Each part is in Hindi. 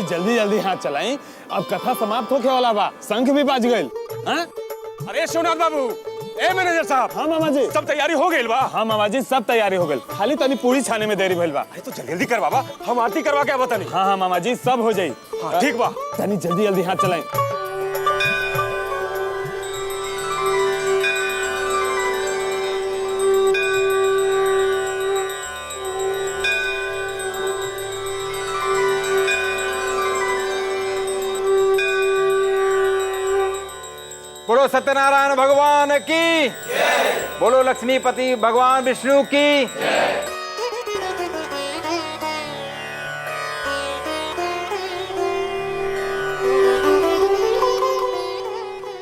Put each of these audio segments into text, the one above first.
जल्दी जल्दी हाथ चलाई, अब कथा समाप्त होके वाला बा, शंख भी बाज गइल। हाँ? अरे शिवनाथ बाबू, ए मैनेजर साहब। हाँ मामा जी, सब तैयारी हो गई बा? हाँ मामा जी, सब तैयारी हो गई, खाली तनी पूरी छाने में देरी भइल बा। अरे तो जल्दी कर बाबा, हम आरती करवा के बता नहीं। हाँ हाँ मामा जी, सब हो जाई। हाँ ठीक बा। तनी जल्दी जल्दी हाथ चलाई। बोलो सत्यनारायण भगवान की, बोलो लक्ष्मीपति भगवान विष्णु की।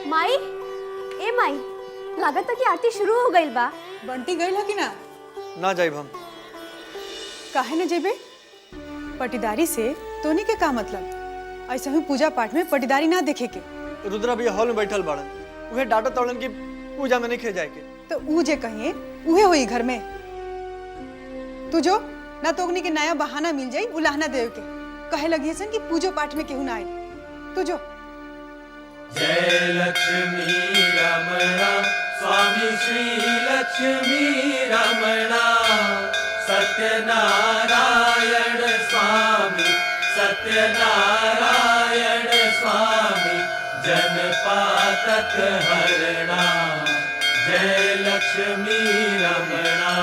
माई, ए माई, लागत कि आरती शुरू हो गई बा। बंटी गई कि ना? ना जाइब हम। काहे न जेबे? पटीदारी से तोनी के का मतलब? ऐसे ही पूजा पाठ में पटीदारी ना देखे के। रुद्रा भैया हॉल में बैठल बाड़न, उहे डाटा तोड़न की पूजा में नहीं खे जाए के। तो ऊ जे कहिए उहे होई घर में। तू जो ना तोगनी के नया बहाना मिल जाई उलाहना देव के, कहे लगी सन कि पूजो पाठ में केहू ना आई। तू जो। जय लक्ष्मी रमणा स्वामी श्री लक्ष्मी रमणा सत्यनारायण स्वामी सत्यनारायण स्वामी जनपातक हरणा जय लक्ष्मी रमणा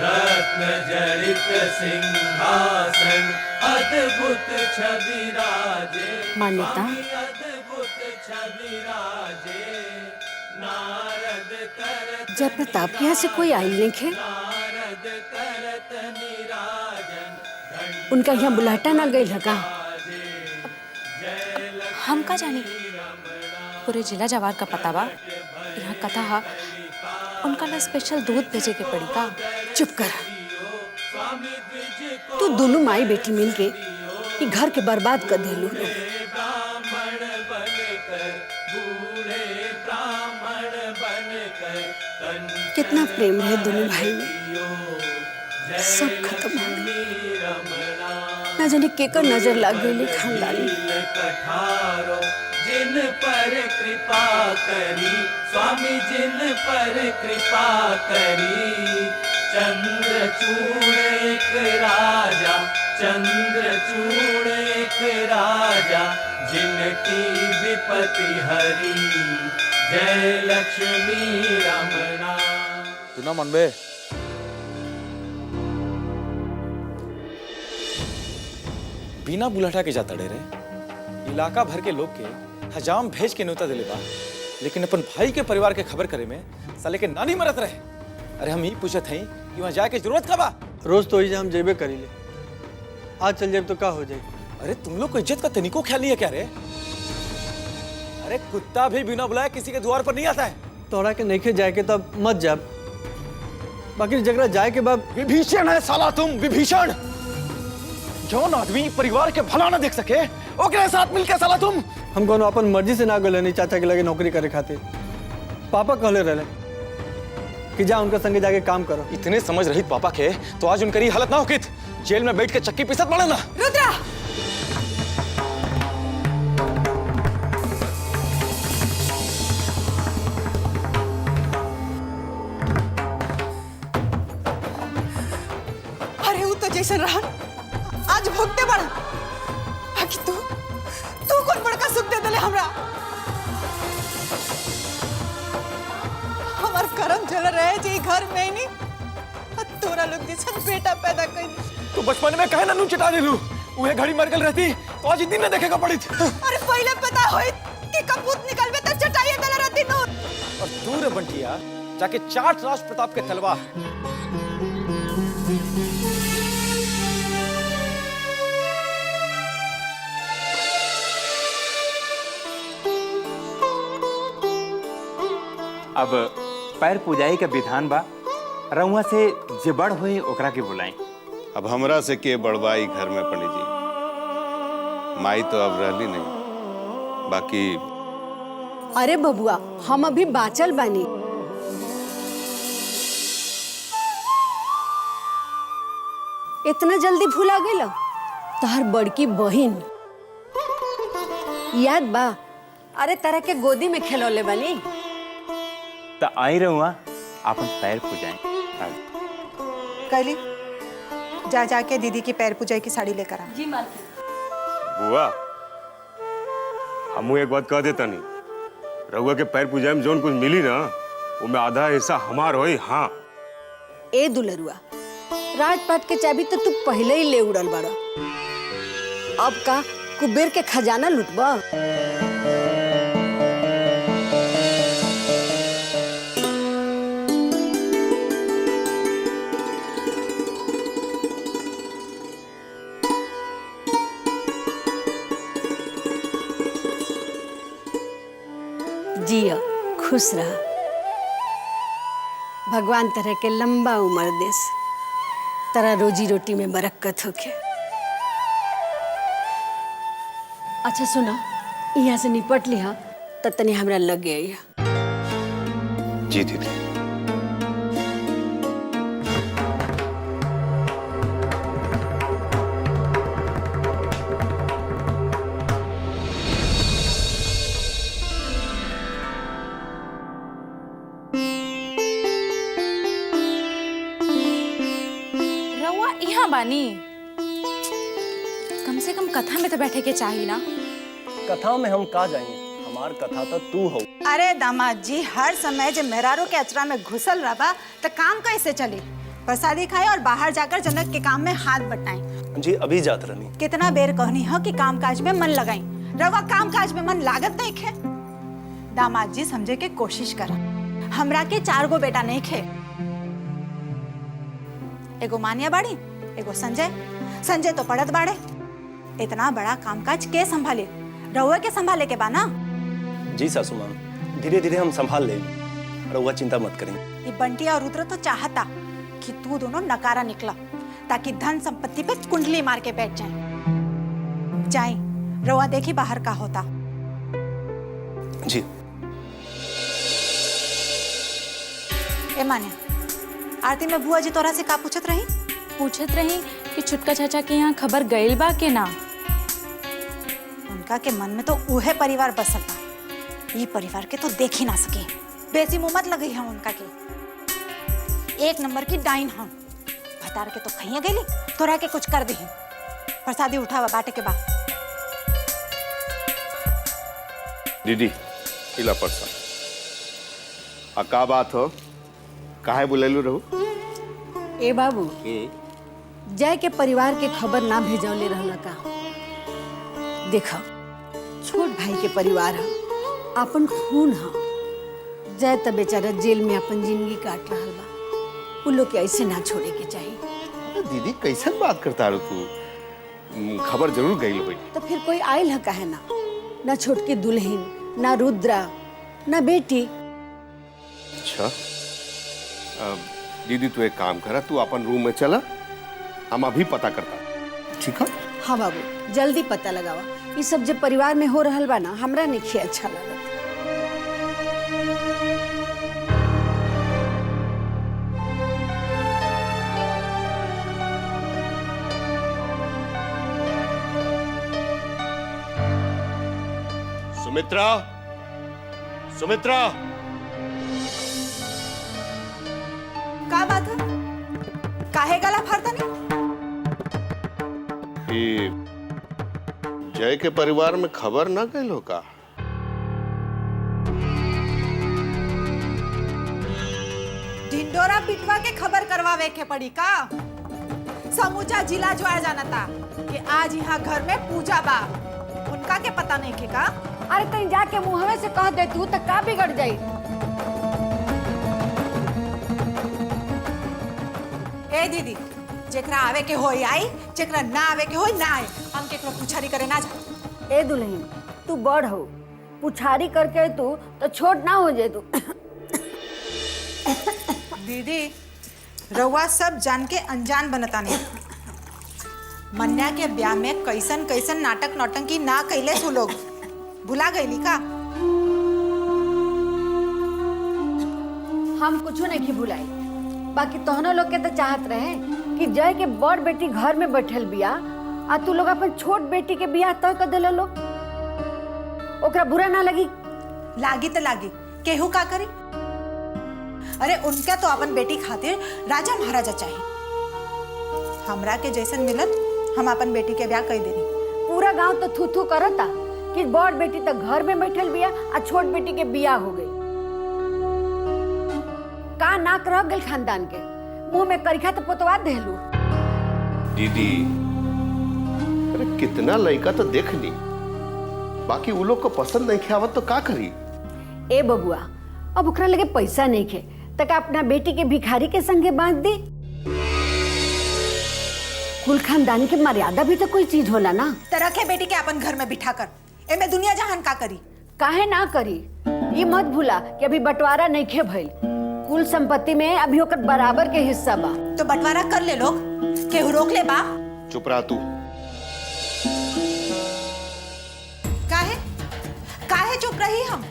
रत्न जड़ित सिंहासन अद्भुत छवि राजे मान्यता अद्भुत छवि राजे नारद करत जय प्रताप के यहाँ से कोई आई नहीं है। नारद करत निराजन उनका यहाँ बुलाटा ना गई लगा। हम का जानी, पूरे जिला जवार का पता बा। यहाँ कथा हा, उनका ना स्पेशल दूध भेजे के पड़ी का। चुप कर, तू दोनों माई बेटी मिल के ये घर के बर्बाद कर दे लो। ब्राह्मण बनकर बूढ़े ब्राह्मण बनकर कितना प्रेम है दोनों भाई में, सब खत्म हो गया। ना जाने केकर नजर लग गई खानदान में। कठारो जिन पर कृपा करी स्वामी जिन पर कृपा करी चंद्रचूड़ एक राजा चंद्रचूड़ एक राजा जिनकी विपत्ति हरी जय लक्ष्मी रमणा। तू ना मन बे, बिना बुलाटा के जाता डेरे इलाका भर के लोग के हजाम भेज के न्योता दिले बा, लेकिन अपन भाई के परिवार के खबर करे में साले के नानी मरत रहे। अरे हम ही पूछत हई कि वहां जाए के जरूरत का बा? रोज तो ही हम जेबे करी ले, आज चल जाए तो का हो जाए। अरे तुम लोग को इज्जत का तनिको ख्याल नहीं है क्या रे? अरे कुत्ता भी बिना बुलाए किसी के द्वार पर नहीं आता है। तोड़ा के नहीं खे जाए के तब मत जा, बाकी जगह जाए के बाद। विभीषण है साला तुम, विभीषण। जौन आदमी परिवार के भला ना देख सके ओकरे साथ मिलके साला तुम। हम कोनो अपन मर्जी से ना गए नहीं, चाचा के लगे नौकरी करे खातिर। पापा कहले रहे कि जा उनका संगे जाके काम करो। इतने समझ रही पापा के तो आज उनकी हालत ना होकित, जेल में बैठ के चक्की पीसत पड़े ना। रुद्रा, अरे वो तो जैसे रहा आज भोगते बड़ा। बाकी तू कौन बड़का सुख दे दिले हमरा। हमार करम जल रहे जे घर में ही नहीं, तोरा लोग जैसा बेटा पैदा कर। तो बचपन में कहे ना नू चिटा दे लू, उहे घड़ी मर गल रहती तो आज दिन न देखेगा पड़ी। अरे पहले पता होई कि कपूत निकलबे त चटाइए दल रहती नो। और दूर बंटिया जाके चाट राज प्रताप के तलवार। अब पैर पूजाई का विधान बा, रउआ से जे बड़ होई ओकरा के बुलाई। अब हमरा से के बड़वाई घर में पंडित जी, माई तो अब रहली नहीं, बाकी। अरे बबुआ, हम अभी बाचल बानी। इतना जल्दी भूला गेल? तहर बड़की बहिन याद बा? अरे तरह के गोदी में खेलौले बनी। तो आई रहुआ अपन पैर पूजाएं। कैली जा जाके दीदी की पैर पूजा की साड़ी लेकर आ। जी मालकिन। बुआ हमू एक बात कह देता नहीं, रहुआ के पैर पूजा में जोन कुछ मिली ना उसमें आधा हिस्सा हमार होई। हाँ ए दुलरुआ, राजपाट के चाबी तो तू पहले ही ले उड़ल बड़ा, अब का कुबेर के खजाना लुटबा? जिया खुश रहा, भगवान तरह के लंबा उम्र देस, तरह रोजी रोटी में बरकत होके। अच्छा सुना, यहाँ से निपट लिहा तो तनी हमरा लग गया। जी दीदी। रउआ यहाँ बानी, कम से कम कथा में तो बैठे के चाहिए ना। कथाओं में हम का जाएंगे, हमार कथा तो तू हो। अरे दामाद जी, हर समय जब मेहरारू के अचरा में घुसल रहा तो काम कैसे चली? प्रसादी खाए और बाहर जाकर जनक के काम में हाथ बटाएं। जी अभी जात रहनी। कितना बेर कहनी है कि काम काज में मन लगाई, रवा काम काज में मन लागत नहीं खे। दामाद जी समझे के कोशिश करा, हमरा के 4 गो बेटा नहीं खे, एगो मानिया बाड़ी, एगो संजय। संजय तो पढ़त बाड़े, इतना बड़ा कामकाज के संभाले? रहुआ के संभाले के बा ना? जी सासू माँ, धीरे धीरे हम संभाल लेंगे, रहुआ चिंता मत करें। ये बंटिया और रुद्र तो चाहता कि तू दोनों नकारा निकला, ताकि धन संपत्ति पे कुंडली मार के बैठ जाएं। जाए रहुआ देखी बाहर का होता। जी। ए माने, आरती में बुआ जी तोरा से का पूछत रही? पूछत रही कि छुटका चाचा के यहाँ खबर गइल बा के ना। उनका के मन में तो उहे परिवार बसल बा, ये परिवार के तो देख ही ना सके। बेसी मुंह मत लगी है उनका के, 1 नंबर की डाइन हम। भतार के तो खैया गईली, तोरा के कुछ कर दी। प्रसादी उठावा बाटे के बाद। दीदी इला परसा आ का बात हो, काहे बुलेलू रहू? ए बाबू, जय के परिवार के खबर ना भेजौले रहला का? देखा, छोट भाई के परिवार है, अपन खून है। जय त बेचारा जेल में अपन जिंदगी काट रहा बा, उन लोग के ऐसे ना छोड़े के चाहिए। दीदी कैसन बात करता रू तू? खबर जरूर गई हुई। तो फिर कोई आयल है काहे ना? ना छोटकी दुल्हन, ना रुद्रा, ना बेटी। अच्छा दीदी तू एक काम करा, तू अपन रूम में चला, हम अभी पता करता। ठीक है? हाँ बाबू, जल्दी पता लगावा। ये सब जब परिवार में हो रहल बा ना, हमरा नहीं अच्छा लगता। सुमित्रा, सुमित्रा, का बात है? काहे गला फाड़ता नहीं? ये जय के परिवार में खबर ना गई हो का? ढिंडोरा पिटवा के खबर करवावे के पड़ी का? समूचा जिला ज्वार जाना था कि आज यहाँ घर में पूजा बा, उनका के पता नहीं के का? अरे कहीं जाके मुंहवे से कह दे तू, तो का बिगड़ जाई? ए दीदी, जेकरा आवे के होई आई, जेकरा ना आवे के होई ना आए, हम केकरो पुछारी करे ना जा। ए दुल्हन, तू बड़ हो, पुछारी करके तू तो छोट ना हो जाए तू। दीदी, रउआ सब जान के अनजान बनता नहीं। मन्या के ब्याह में कैसन कैसन नाटक नौटंकी ना कैले सु लोग, भुला गईली का? हम कुछ नहीं भुलाई, बाकी तोहनो लोग के तो चाहत रहे कि जय के बड़ बेटी घर में बैठल बिया, आ तू लोग अपन छोट बेटी के बियाह तय कर देलो लोग। ओकरा बुरा ना लगी। लागी तो लागी, केहू का करी। अरे उनका तो अपन बेटी खातिर राजा महाराजा चाहिए। हमरा के जैसन मिलत हम अपन बेटी के ब्याह कर देनी। पूरा गांव तो थू थू करता कि बड़ बेटी तो घर में बैठल बिया आ छोट बेटी के बिया हो गई। का नाक रह गल खानदान के, मुंह में करिखा तो पोतवा देलू। दीदी अरे कितना लड़का तो देख ली, बाकी वो लोग को पसंद नहीं आवत तो का करी। ए बबुआ, अब ओकरा लगे पैसा नहीं खे तक अपना बेटी के भिखारी के संगे बांध दे। कुल खानदान के मर्यादा भी तो कोई चीज होला ना। तो रखे बेटी के अपन घर में बिठा कर, एमे दुनिया जहान का करी। काहे ना करी, ये मत भूला कि अभी बंटवारा नहीं खे भइल। कुल संपत्ति में अभी ओकर बराबर के हिस्सा बा। तो बंटवारा कर ले लोग, केहू रोक ले बा। चुप रहा तू। काहे काहे चुप रही हम?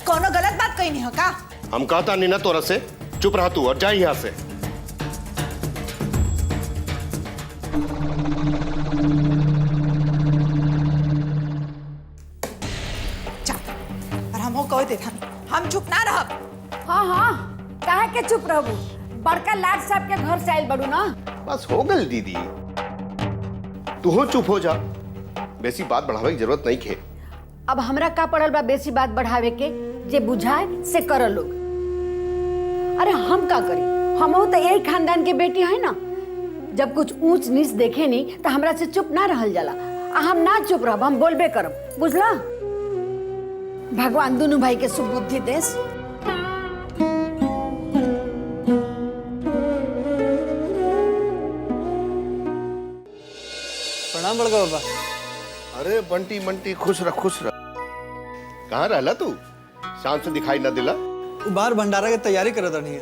कोनो गलत बात कही नहीं हो का? हम कहता नहीं ना तोरा से, चुप रहा तू और जा यहाँ से। और हम कह देता हम चुप ना रह। हाँ हाँ, काहे के चुप रहबू? बड़का लाट साहब के घर से आइल बड़ू ना। बस हो गल दीदी, तू हो चुप हो जा, बेसी बात बढ़ावे की जरूरत नहीं खे। अब हमरा का पड़ल बा बेसी बात बढ़ावे के, जे बुझाए से कर लोग। अरे हम का करी, हमहू तो यही खानदान के बेटी है ना। जब कुछ ऊंच नीच देखे नहीं तो हमरा से चुप ना रहल जाला। आ हम ना चुप रहब, हम बोलबे करब, बुझला? भगवान दोनों भाई के सुबुद्धि देस। प्रणाम बड़का बाबा। अरे बंटी मंटी खुश रह खुश रह। कहाँ रहला तू? शाम से दिखाई ना दिला। बाहर भंडारा की तैयारी करत रही है।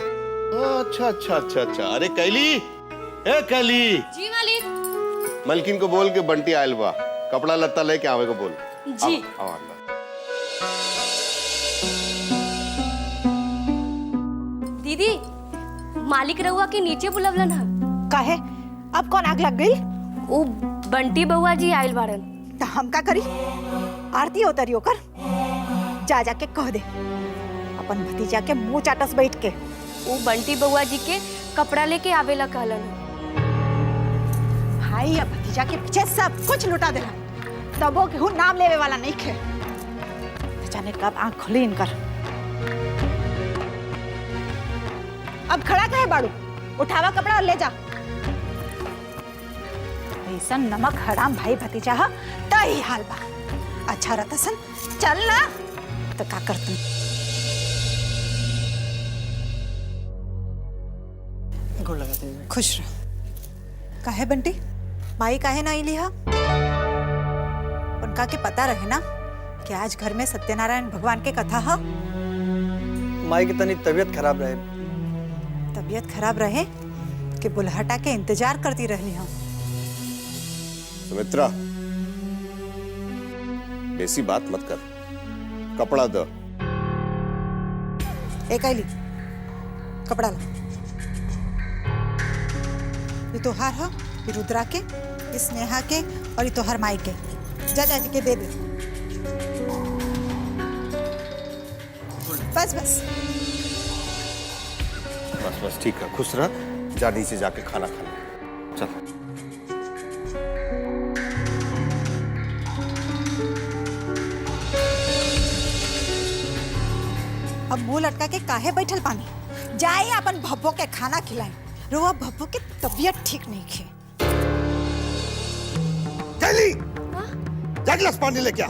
अच्छा अच्छा अच्छा अच्छा। अरे कैली, ए कैली। जी मालिक। मलकिन को बोल के बंटी आयल बा, कपड़ा लत्ता लेके आवे को बोल। जी। आओ अंदर। दीदी, मालिक रहुआ के नीचे बुलवलन है। काहे? अब कौन आग लग गई? ओ बंटी बउआ जी आइल बाड़न। तो हम का करी? आरती उतरी होकर जा जाके कह दे अपन भतीजा के मुंह चाटस बैठ के। वो बंटी बउआ जी के कपड़ा लेके आवेला कहलन। भाई या भतीजा के पीछे सब कुछ लुटा देला, तबो केहू नाम लेवे वाला नहीं खे। जाने कब आंख खुली इनकर। अब खड़ा काहे बाड़ू? उठावा कपड़ा और ले जा। ऐसा नमक हराम भाई भतीजा हा त ही हाल बा। अच्छा रहता सन चल ना तो का करतू। गोड़ लगाते हैं। खुश रह। काहे बंटी, माई काहे ना आईली हा? उनका के पता रहे ना कि आज घर में सत्यनारायण भगवान के कथा हा। माई की तनी तबीयत खराब रहे। तबीयत खराब रहे कि बुलहटा के इंतजार करती रहली हम। सुमित्रा, बेसी बात मत कर, कपड़ा दो। एक आईली कपड़ा ला। ये तोहार है, ये रुद्रा के, ये स्नेहा के और ये तोहार माई के। जा जा के दे दे। बस बस बस बस ठीक है, खुश रह। जा नीचे जाके खाना खा ले। चल। अब मुंह लटका के काहे बैठल पानी? जाए अपन भब्बो के खाना खिलाए। रोआ भब्बो की तबीयत ठीक नहीं खे। कैली, जा गिलास पानी लेके आ।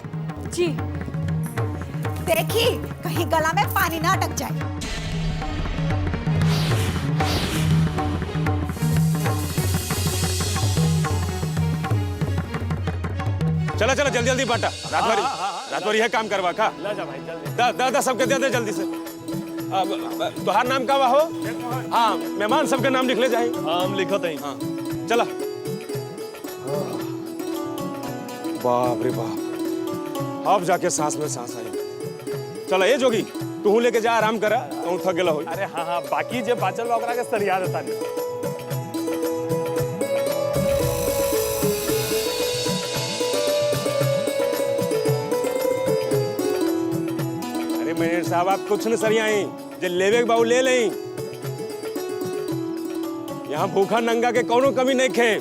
जी। देखी कहीं गला में पानी ना अटक जाए। चला चला जल्दी जल्दी बांटा। रात भर यह काम करवा का। दा सबके दे दे जल्दी से। तोहार नाम का हो? हाँ, मेहमान सबके नाम लिख ले जाए। हम लिखत हई। हाँ चला। बाप रे बाप, अब जाके सांस में सांस आई। चला ये जोगी, तू लेके जा, आराम करा, तू थक गेला हो। अरे हाँ हाँ, बाकी जे बाचल बा ओकरा के सरिया देता नहीं। मैनेजर साहब आप कुछ न सरियाई जे लेवे के बाबू ले लें। यहाँ भूखा नंगा के कोनो कमी नहीं खे।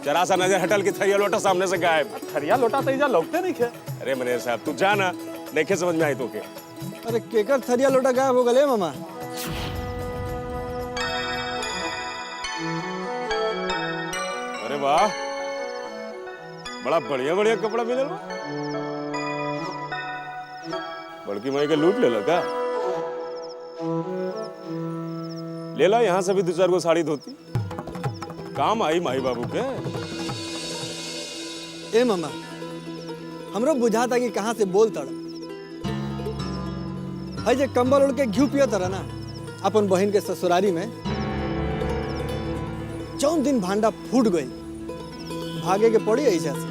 जरा सा नजर हटल की थरिया लोटा सामने से गायब। थरिया लोटा तैजा लौटते नहीं खे। अरे मैनेजर साहब तू जाना नहीं खे समझ में आई तो के। अरे केकर थरिया लोटा गायब हो गए मामा? अरे वाह बड़ा बढ़िया बढ़िया कपड़ा मिलल बा। बड़की माई के लूट ले का? ले ला यहाँ से भी 2-4 गो साड़ी धोती काम आई माई बाबू के। ए मामा हमरो बुझाता कि कहाँ से बोल तड़ है जे कंबल उड़ के घी पियो तरह ना अपन बहन के ससुरारी में जौन दिन भांडा फूट गई भागे के पड़ी ऐसा से।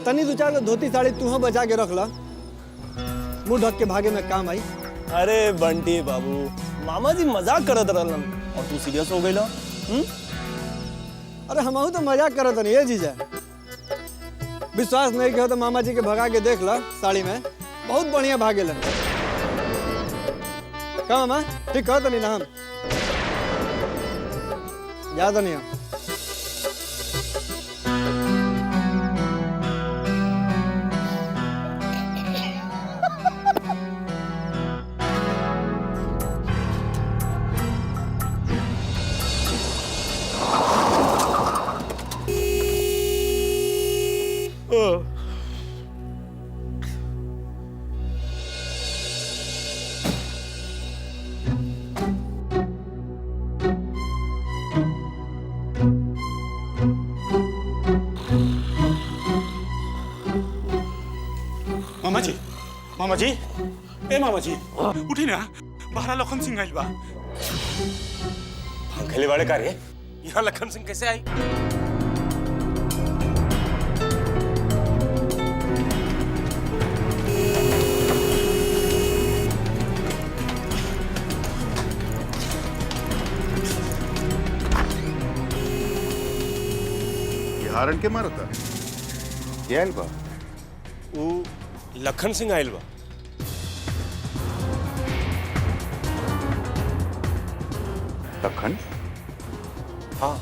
तनी 2-4 गो धोती साड़ी तू बचा के रख ला मुंह ढक के भागे में काम आई। अरे बंटी बाबू मामा जी मजाक करत रहलन और तू सीरियस हो गइला। अरे हमहू तो मजाक करत नहीं है जीजा। विश्वास नहीं किया तो मामा जी के भगा के देख ला साड़ी में बहुत बढ़िया भागे लन। का मामा ठीक कहो तो नहीं ना हम याद नहीं हम। मामा जी ए मामा जी उठी ना बाहर लखन सिंह आइल बा। खेले वाले का रे यहाँ लखन सिंह कैसे आई? हारन के मारता ये आइल बा वो लखन सिंह आइल बा। लखन? हाँ